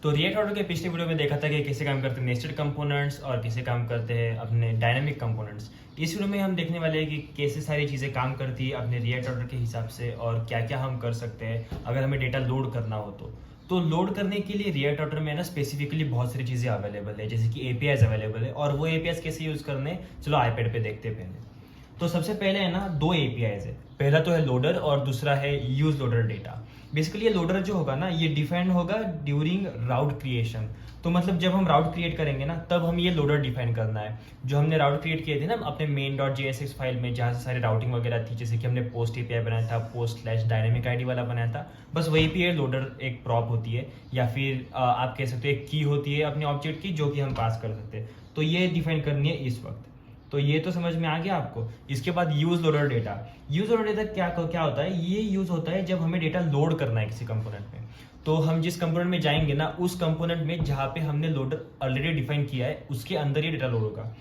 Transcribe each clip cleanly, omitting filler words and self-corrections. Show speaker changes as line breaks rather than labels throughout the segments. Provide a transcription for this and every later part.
तो react order के पिछले वीडियो में देखा था कि कैसे काम करते हैं नेस्टेड कंपोनेंट्स और कैसे काम करते हैं अपने डायनामिक कंपोनेंट्स। इस वीडियो में हम देखने वाले हैं कि कैसे सारी चीज़ें काम करती है अपने रिएक्ट ऑर्डर के हिसाब से और क्या क्या हम कर सकते हैं अगर हमें डेटा लोड करना हो तो लोड करने के लिए रिएक्ट ऑर्डर में ना स्पेसिफिकली बहुत सारी चीज़ें अवेलेबल है, जैसे कि एपीआईज अवेलेबल है। और वो एपीआईज कैसे यूज़ करने, चलो आईपैड पे देखते हैं पहले। तो सबसे पहले है ना, दो एपीआईज है। पहला तो है लोडर और दूसरा है यूज लोडर डेटा। बेसिकली ये लोडर जो होगा ना, ये डिफाइन होगा ड्यूरिंग राउट क्रिएशन। तो मतलब जब हम राउट क्रिएट करेंगे ना, तब हम ये लोडर डिफाइन करना है। जो हमने राउट क्रिएट किए थे ना अपने main.jsx फाइल में, जहाँ से सारी राउटिंग वगैरह थी, जैसे कि हमने पोस्ट एपीआई बनाया था, post/dynamic id वाला बनाया था, बस वही एपीआई लोडर एक प्रॉप होती है, या फिर आप कह सकते हो एक की होती है अपने ऑब्जेक्ट की, जो कि हम पास कर सकते हैं। तो ये डिफाइन करनी है इस वक्त। तो ये तो समझ में आ गया आपको। इसके बाद use loader data. Use loader data क्या होता है, ये यूज होता है जब हमें डेटा लोड करना है किसी कंपोनेंट में। तो हम जिस कंपोनेंट में जाएंगे ना, उस कंपोनेंट में जहाँ पे हमने लोडर ऑलरेडी डिफाइन किया है, उसके अंदर ये डेटा लोड होगा।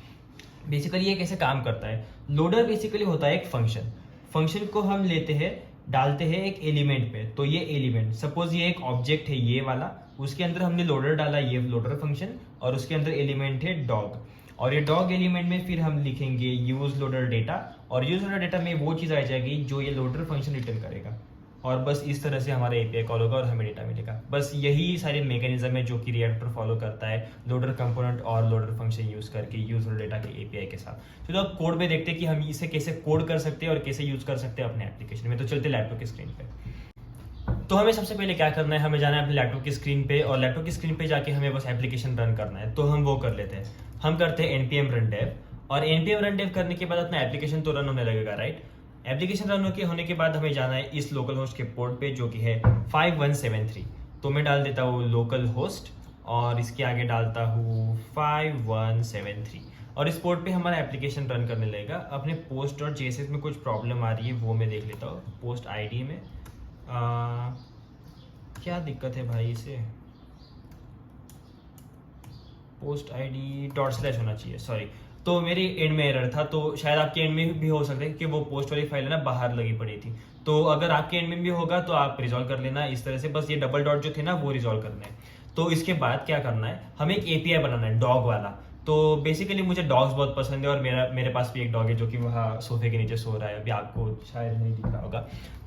बेसिकली ये कैसे काम करता है, लोडर बेसिकली होता है एक फंक्शन को हम लेते हैं, डालते हैं एक एलिमेंट पे। तो ये एलिमेंट, सपोज ये एक ऑब्जेक्ट है ये वाला, उसके अंदर हमने लोडर डाला, ये लोडर फंक्शन, और उसके अंदर एलिमेंट है डॉग। और ये डॉग एलिमेंट में फिर हम लिखेंगे यूज लोडर डेटा, और यूज लोडर डेटा में वो चीज़ आ जाएगी जो ये लोडर फंक्शन रिटर्न करेगा। और बस इस तरह से हमारा एपीआई कॉल होगा और हमें डेटा मिलेगा। बस यही सारे मैकेनिज्म है जो कि रिएक्टर फॉलो करता है, लोडर कंपोनेंट और लोडर फंक्शन यूज करके यूज लोडर डेटा के एपीआई के साथ। चलो अब कोड पे देखते हैं कि हम इसे कैसे कोड कर सकते हैं और कैसे यूज कर सकते हैं अपने एप्लीकेशन में। तो चलते लैपटॉप की स्क्रीन पे। तो हमें सबसे पहले क्या करना है, हमें जाना है अपने लैपटॉप की स्क्रीन पे, और लैपटॉप की स्क्रीन पे जाके हमें बस एप्लीकेशन रन करना है। तो हम वो कर लेते हैं, हम करते हैं npm run dev। और npm run dev करने के बाद अपना एप्लीकेशन तो रन होने लगेगा, राइट। एप्लीकेशन रन होने के बाद हमें जाना है इस लोकल होस्ट के पोर्ट पे, जो कि है 5173। तो मैं डाल देता हूँ लोकल होस्ट, और इसके आगे डालता हूँ 5173, और इस पोर्ट पे हमारा एप्लीकेशन रन करने लगेगा। अपने post.js में कुछ प्रॉब्लम आ रही है, वो मैं देख लेता हूँ। पोस्ट आईडी में क्या दिक्कत है भाई, इसे पोस्ट आईडी ./ होना चाहिए, सॉरी। तो मेरी एंड में एरर था, तो शायद आपके एंड में भी हो सकता है, क्योंकि वो पोस्ट वाली फाइल है ना, बाहर लगी पड़ी थी। तो अगर आपके एंड में भी होगा तो आप रिजॉल्व कर लेना इस तरह से। बस ये डबल डॉट जो थे ना, वो रिजॉल्व करना है। तो इसके बाद क्या करना है, हमें एक एपीआई बनाना है डॉग वाला। तो बेसिकली मुझे डॉग्स बहुत पसंद है, और मेरे पास भी एक डॉग है जो कि वहाँ सोफे के नीचे सो रहा है। अभी आपको शायद नहीं दिख रहा होगा।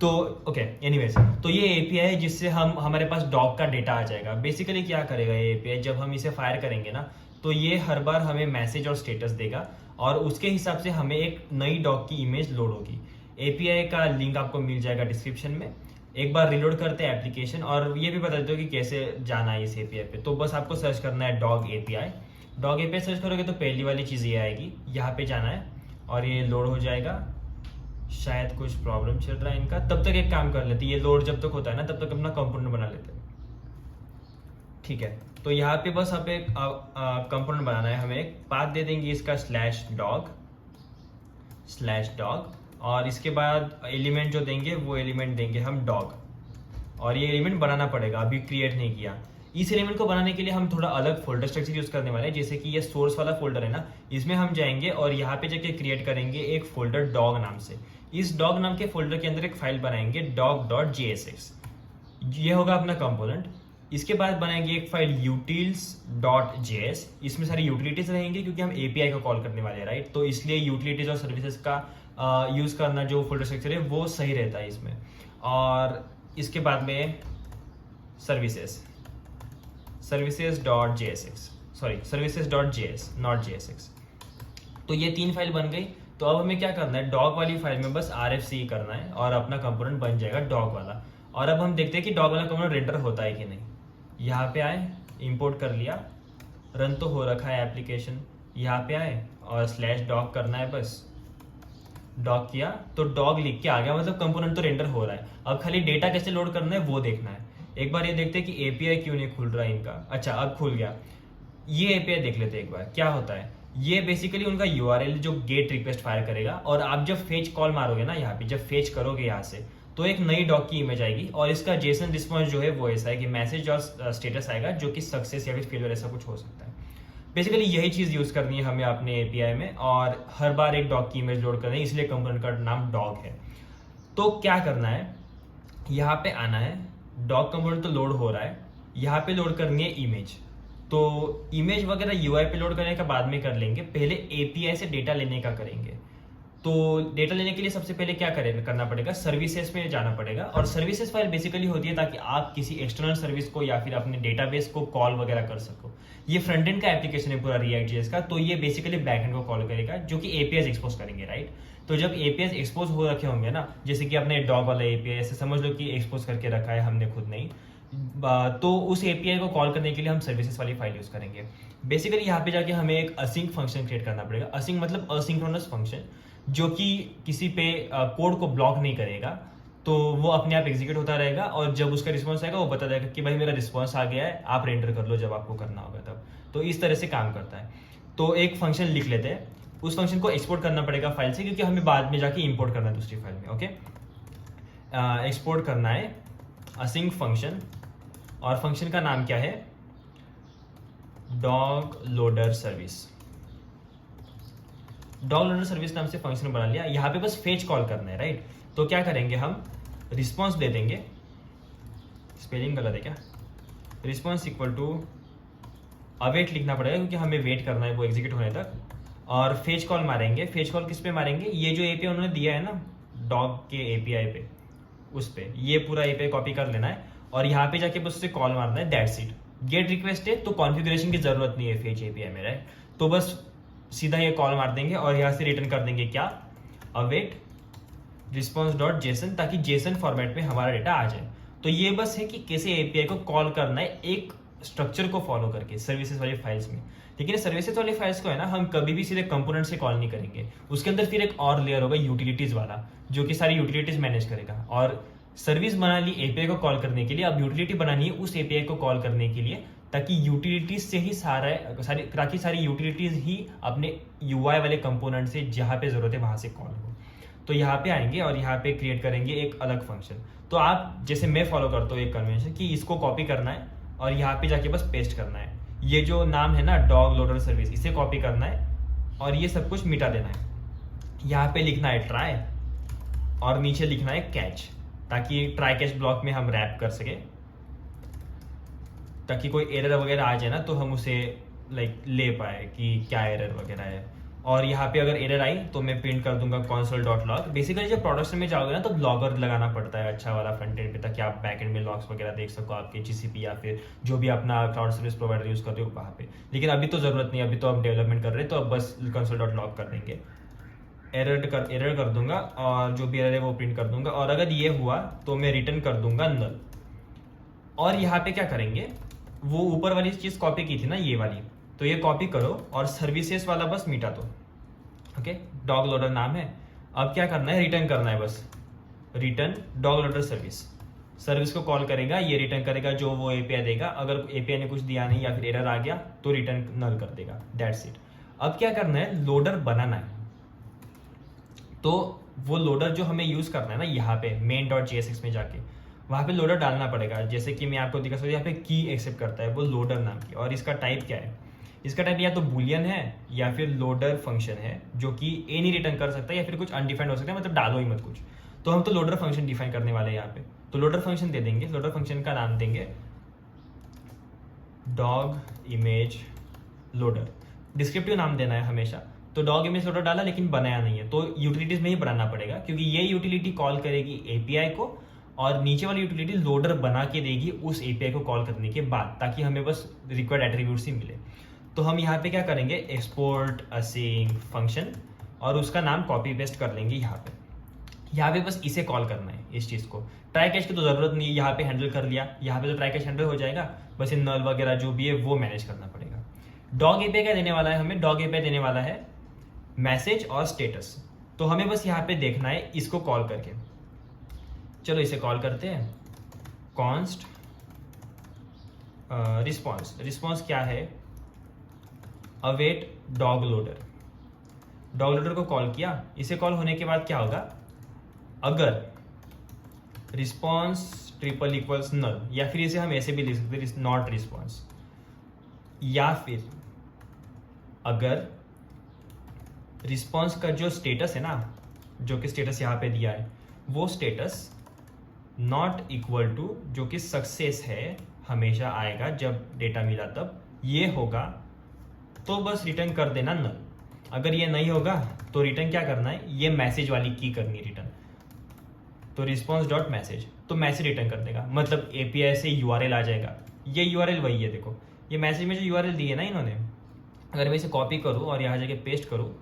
तो ओके, एनीवेज, तो ये एपीआई है जिससे हमारे पास डॉग का डेटा आ जाएगा। बेसिकली क्या करेगा ये एपीआई, जब हम इसे फायर करेंगे ना, तो ये हर बार हमें मैसेज और स्टेटस देगा, और उसके हिसाब से हमें एक नई डॉग की इमेज लोड होगी। एपीआई का लिंक आपको मिल जाएगा डिस्क्रिप्शन में। एक बार रिलोड करते हैं एप्लीकेशन, और ये भी बता देते हो कि कैसे जाना है इस एपीआई पे। तो बस आपको सर्च करना है dog API. Dog API search करोगे तो पहली वाली चीज़ ये आएगी, यहाँ पे जाना है और ये लोड हो जाएगा। शायद कुछ प्रॉब्लम चल रहा है इनका, तब तक एक काम कर लेते हैं, ये लोड जब तक होता है ना, तब तक अपना कंपोनेंट बना लेते हैं। ठीक है, तो यहाँ पे बस आप एक कंपोनेंट बनाना है, हमें एक पाथ दे देंगे इसका /dog, और इसके बाद एलिमेंट जो देंगे वो एलिमेंट देंगे हम डॉग। और ये एलिमेंट बनाना पड़ेगा, अभी क्रिएट नहीं किया। इस एलिमेंट को बनाने के लिए हम थोड़ा अलग फोल्डर स्ट्रक्चर यूज करने वाले हैं, जैसे कि ये सोर्स वाला फोल्डर है ना, इसमें हम जाएंगे और यहाँ पे जाके क्रिएट करेंगे एक फोल्डर डॉग नाम से। इस डॉग नाम के फोल्डर के अंदर एक फाइल बनाएंगे dog.jsx, ये होगा अपना कंपोनेंट। इसके बाद बनाएंगे एक फाइल utils.js, इसमें सारी यूटिलिटीज रहेंगी क्योंकि हम एपीआई को कॉल करने वाले हैं, राइट। तो इसलिए यूटिलिटीज और सर्विसेज का यूज करना, जो फोल्डर स्ट्रक्चर है वो सही रहता है इसमें। और इसके बाद में services.jsx, नॉट jsx। तो ये 3 फाइल बन गई। तो अब हमें क्या करना है, डॉग वाली फाइल में बस RFC करना है और अपना कंपोनेंट बन जाएगा डॉग वाला। और अब हम देखते हैं कि डॉग वाला कंपोनेंट रेंडर होता है कि नहीं। यहाँ पे आए, इंपोर्ट कर लिया, रन तो हो रखा है एप्लीकेशन। यहाँ पे आए और /dog करना है, बस डॉग किया तो डॉग लिख के आ गया, मतलब कंपोनेंट तो रेंडर हो रहा है। अब खाली डेटा कैसे लोड करना है वो देखना है। एक बार ये देखते हैं कि एपीआई क्यों नहीं खुल रहा है इनका। अच्छा, अब खुल गया। ये एपीआई देख लेते हैं एक बार क्या होता है। ये बेसिकली उनका यूआरएल जो गेट रिक्वेस्ट फायर करेगा, और आप जब फेच कॉल मारोगे ना, यहाँ पे जब फेच करोगे यहाँ से, तो एक नई डॉग की इमेज आएगी, और इसका जेसन रिस्पॉन्स जो है वो ऐसा है कि मैसेज और स्टेटस आएगा, जो कि सक्सेस या फिर फेलियर ऐसा कुछ हो सकता है। बेसिकली यही चीज़ यूज़ करनी है हमें अपने एपीआई में, और हर बार एक डॉग की इमेज लोड करनी है, इसलिए कंपोनेंट का नाम डॉग है। तो क्या करना है, यहाँ पे आना है, डॉग कंपोनेंट तो लोड हो रहा है, यहाँ पे लोड करनी है इमेज। तो इमेज वगैरह यूआई पे लोड करने का बाद में कर लेंगे, पहले एपीआई से डेटा लेने का करेंगे। तो डेटा लेने के लिए सबसे पहले क्या करना पड़ेगा, सर्विसेज में जाना पड़ेगा। और सर्विसेज फाइल बेसिकली होती है ताकि आप किसी एक्सटर्नल सर्विस को या फिर अपने डेटाबेस को कॉल वगैरह कर सको। ये फ्रंट एंड का एप्लीकेशन है पूरा React.js का, तो ये बेसिकली बैक एंड को कॉल करेगा जो कि एपीआई एक्सपोज करेंगे, राइट। तो जब एपीआई एक्सपोज हो रखे होंगे ना, जैसे कि अपने डॉग वाला एपीआई ऐसे समझ लो कि एक्सपोज करके रखा है हमने खुद नहीं, तो उस एपीआई को कॉल करने के लिए हम सर्विसेज वाली फाइल यूज करेंगे। बेसिकली यहाँ पे जाके हमें एक असिंक फंक्शन क्रिएट करना पड़ेगा। असिंक मतलब असिंक्रोनस फंक्शन, जो कि किसी पे कोड को ब्लॉक नहीं करेगा, तो वो अपने आप एग्जीक्यूट होता रहेगा और जब उसका रिस्पॉन्स आएगा वो बता देगा कि भाई मेरा रिस्पॉन्स आ गया है, आप रेंडर कर लो जब आपको करना होगा तब। तो इस तरह से काम करता है। तो एक फंक्शन लिख लेते हैं, उस फंक्शन को एक्सपोर्ट करना पड़ेगा फाइल से, क्योंकि हमें बाद में जाके इंपोर्ट करना है दूसरी फाइल में। ओके, एक्सपोर्ट करना है असिंक फंक्शन, और फंक्शन का नाम क्या है, dog loader service. Dog loader service नाम से फंक्शन बना लिया। यहाँ पे बस फेच कॉल करना है, राइट। तो क्या करेंगे, हम रिस्पॉन्स दे देंगे, स्पेलिंग गलत है क्या, रिस्पॉन्स इक्वल टू अवेट लिखना पड़ेगा क्योंकि हमें वेट करना है वो एग्जीक्यूट होने तक। और फेच कॉल मारेंगे। फेच कॉल किस पे मारेंगे, ये जो एपीआई उन्होंने दिया है ना डॉग के एपीआई पे, उस पे ये पूरा एपीआई कॉपी कर लेना है और यहाँ पे जाके बस उससे कॉल मारना है, दैट्स इट। गेट रिक्वेस्ट है तो कॉन्फ़िगरेशन की जरूरत नहीं है फेच एपीआई में, राइट। तो बस सीधा ये कॉल मार देंगे और यहाँ से रिटर्न कर देंगे क्या, अवेट रिस्पॉन्स डॉट जेसन, ताकि जेसन फॉर्मेट में हमारा डेटा आ जाए। तो ये बस है कि कैसे एपीआई को कॉल करना है एक स्ट्रक्चर को फॉलो करके सर्विसेज वाली फाइल्स में। लेकिन सर्विसेज वाली फाइल्स को है ना, हम कभी भी सीधे कंपोनेंट से कॉल नहीं करेंगे। उसके अंदर फिर एक और लेयर होगा यूटिलिटीज वाला, जो कि सारी यूटिलिटीज मैनेज करेगा। और सर्विस बना ली एपीआई को कॉल करने के लिए, अब यूटिलिटी बनानी है उस एपीआई को कॉल करने के लिए, ताकि यूटिलिटीज से ही सारी यूटिलिटीज ही अपने यूआई वाले कंपोनेंट से जहाँ पे जरूरत है वहां से कॉल हो। तो यहाँ पे आएंगे और यहाँ पे क्रिएट करेंगे एक अलग फंक्शन। तो आप जैसे मैं फॉलो करता हूँ एक कन्वेंशन कि इसको कॉपी करना है और यहाँ पे जाके बस पेस्ट करना है। ये जो नाम है ना डॉग लोडर सर्विस, इसे कॉपी करना है और ये सब कुछ मिटा देना है। यहाँ पे लिखना है ट्राई और नीचे लिखना है कैच, ताकि ट्राई कैच ब्लॉक में हम रैप कर सके, ताकि कोई एरर वगैरह आ जाए ना तो हम उसे ले पाए कि क्या एरर वगैरह है। और यहाँ पे अगर एरर आई तो मैं प्रिंट कर दूंगा console.log। बेसिकली जब प्रोडक्शन में जाओगे ना तो लॉगर लगाना पड़ता है अच्छा वाला फ्रंट एंड पे, ताकि आप बैक एंड में लॉग्स वगैरह देख सको आपके जीसीपी या फिर जो भी अपना क्लाउड सर्विस प्रोवाइडर यूज करते हो वहाँ पे। लेकिन अभी तो जरूरत नहीं, अभी तो हम डेवलपमेंट कर रहे हैं, तो अब बस console.log कर देंगे। एरर कर दूंगा और जो भी एरर है वो प्रिंट कर दूंगा। और अगर ये हुआ तो मैं रिटर्न कर दूंगा नल। और यहाँ पे क्या करेंगे, वो ऊपर वाली चीज कॉपी की थी ना ये वाली, तो ये कॉपी करो और सर्विसेज वाला बस मिटा दो। ओके, डॉग लोडर नाम है। अब क्या करना है, रिटर्न करना है बस, रिटर्न डॉग लोडर सर्विस को कॉल करेगा, ये रिटर्न करेगा जो वो एपीआई देगा। अगर एपीआई ने कुछ दिया नहीं या फिर एरर आ गया तो रिटर्न नल कर देगा, दैट्स इट। अब क्या करना है, लोडर बनाना है। तो वो लोडर जो हमें यूज करना है ना, यहाँ पे main.jsx में जाके वहाँ पे लोडर डालना पड़ेगा। जैसे कि मैं आपको दिखा सकता हूँ, यहाँ पे की एक्सेप्ट करता है वो लोडर नाम की। और इसका टाइप क्या है, इसका टाइप या तो बूलियन है या फिर लोडर फंक्शन है, जो कि ए नहीं रिटर्न कर सकता या फिर कुछ अनडिफाइंड हो सकता है, मतलब डालो ही मत कुछ। तो हम तो लोडर फंक्शन डिफाइन करने वाले हैं यहाँ पे। तो लोडर फंक्शन दे देंगे, लोडर फंक्शन का नाम देंगे डॉग इमेज लोडर। डिस्क्रिप्टिव नाम देना है हमेशा। तो डॉग इमेज लोडर डाला लेकिन बनाया नहीं है, तो यूटिलिटीज में ही बनाना पड़ेगा, क्योंकि ये यूटिलिटी कॉल करेगी एपीआई को और नीचे वाली यूटिलिटी लोडर बना के देगी उस एपीआई को कॉल करने के बाद, ताकि हमें बस रिक्वायर्ड एट्रीब्यूट्स ही मिले। तो हम यहाँ पे क्या करेंगे, एक्सपोर्ट असिंक फंक्शन और उसका नाम कॉपी पेस्ट कर लेंगे यहाँ पे बस इसे कॉल करना है इस चीज को। ट्राई कैच की तो जरूरत नहीं है, यहाँ पे हैंडल कर लिया, यहाँ पे तो ट्राई कैच हैंडल हो जाएगा, बस इन नल वगैरह जो भी है वो मैनेज करना पड़ेगा। डॉग एपीआई क्या देने वाला है हमें, डॉग एपीआई देने वाला है मैसेज और स्टेटस। तो हमें बस यहाँ पे देखना है इसको कॉल करके। चलो इसे कॉल करते हैं, कॉन्स्ट रिस्पॉन्स। रिस्पॉन्स क्या है, await dog loader. Dog loader को कॉल किया, इसे कॉल होने के बाद क्या होगा, अगर रिस्पॉन्स ट्रिपल इक्वल्स नल, या फिर इसे हम ऐसे भी लिख सकते हैं नॉट रिस्पॉन्स, या फिर अगर रिस्पॉन्स का जो स्टेटस है ना, जो कि स्टेटस यहाँ पे दिया है, वो स्टेटस नॉट इक्वल टू जो कि सक्सेस है, हमेशा आएगा जब डेटा मिला तब। ये होगा तो बस रिटर्न कर देना नल। अगर ये नहीं होगा तो रिटर्न क्या करना है, ये मैसेज वाली की करनी है रिटर्न। तो रिस्पॉन्स डॉट मैसेज, तो मैसेज रिटर्न कर देगा, मतलब एपीआई से यूआरएल आ जाएगा। ये यूआरएल वही है, देखो ये मैसेज में जो यूआरएल दी है ना इन्होंने, अगर मैं इसे कॉपी करूँ और यहाँ जाके पेस्ट करूँ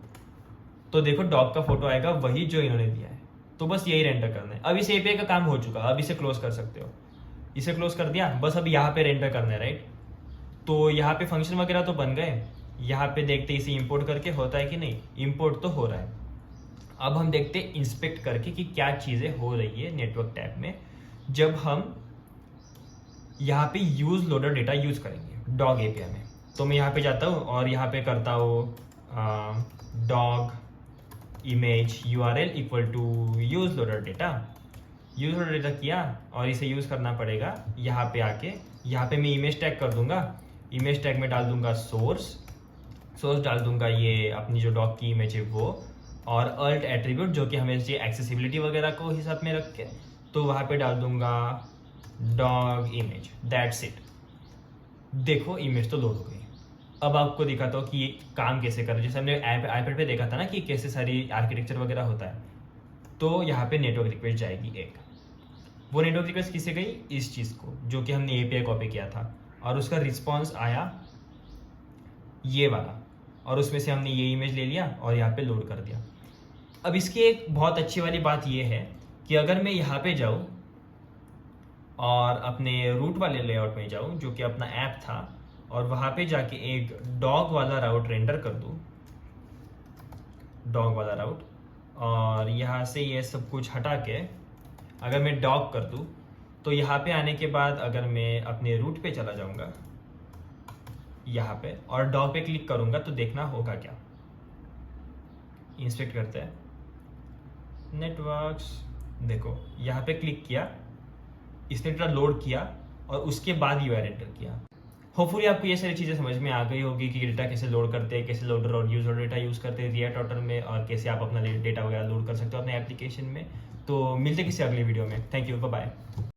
तो देखो डॉग का फोटो आएगा वही जो इन्होंने दिया है। तो बस यही रेंडर करना है। अब इस एपीआई का काम हो चुका, अब इसे क्लोज कर सकते हो। इसे क्लोज कर दिया, बस अब यहाँ पे रेंडर करना है, राइट। तो यहाँ पे फंक्शन वगैरह तो बन गए। यहाँ पे देखते इसे इंपोर्ट करके होता है कि नहीं, इंपोर्ट तो हो रहा है। अब हम देखते इंस्पेक्ट करके कि क्या चीज़ें हो रही है नेटवर्क टैब में जब हम यहाँ पे यूज लोडर डेटा यूज करेंगे डॉग एपीआई में। तो मैं यहाँ पे जाता हूँ और यहाँ पे करता हूँ dog image URL equal to use loader data. Use loader data किया और इसे यूज करना पड़ेगा। यहाँ पे आके यहाँ पे मैं इमेज टैग कर दूंगा। इमेज टैग में डाल दूंगा सोर्स डाल दूंगा ये अपनी जो डॉग की इमेज है वो, और अल्ट एट्रीब्यूट जो कि हमें चाहिए एक्सेसिबिलिटी वगैरह को हिसाब में रख के, तो वहाँ पे डाल दूंगा डॉग इमेज, दैट्स इट। देखो इमेज तो लोड हो गई। अब आपको दिखाता हूँ कि ये काम कैसे कर रहा है। जैसे हमने आईपैड पे देखा था ना कि कैसे सारी आर्किटेक्चर वगैरह होता है। तो यहाँ पे नेटवर्क रिक्वेस्ट जाएगी एक, वो नेटवर्क रिक्वेस्ट किसे गई, इस चीज़ को जो कि हमने एपीआई कॉपी किया था, और उसका रिस्पॉन्स आया ये वाला, और उसमें से हमने ये इमेज ले लिया और यहाँ पे लोड कर दिया। अब इसकी एक बहुत अच्छी वाली बात ये है कि अगर मैं यहाँ पे जाऊँ और अपने रूट वाले लेआउट में जाऊँ जो कि अपना ऐप था, और वहाँ पे जाके एक डॉग वाला राउट रेंडर कर दूँ, डॉग वाला राउट, और यहाँ से ये सब कुछ हटा के अगर मैं डॉग कर दूँ तो यहाँ पे आने के बाद अगर मैं अपने रूट पे चला जाऊँगा यहाँ पे और डॉग पे क्लिक करूँगा तो देखना होगा क्या। इंस्पेक्ट करते हैं नेटवर्क्स, देखो यहाँ पे क्लिक किया, इसने थोड़ा लोड किया और उसके बाद यूआरएल एंटर किया। होपफुली आपको ये सारी चीज़ें समझ में आ गई होगी कि डेटा कैसे लोड करते हैं, कैसे लोडर और यूजर डेटा यूज़ करते हैं रिएक्ट राउटर में, और कैसे आप अपना डेटा वगैरह लोड कर सकते हो अपने एप्लीकेशन में। तो मिलते किसी अगली वीडियो में। Thank you, bye bye.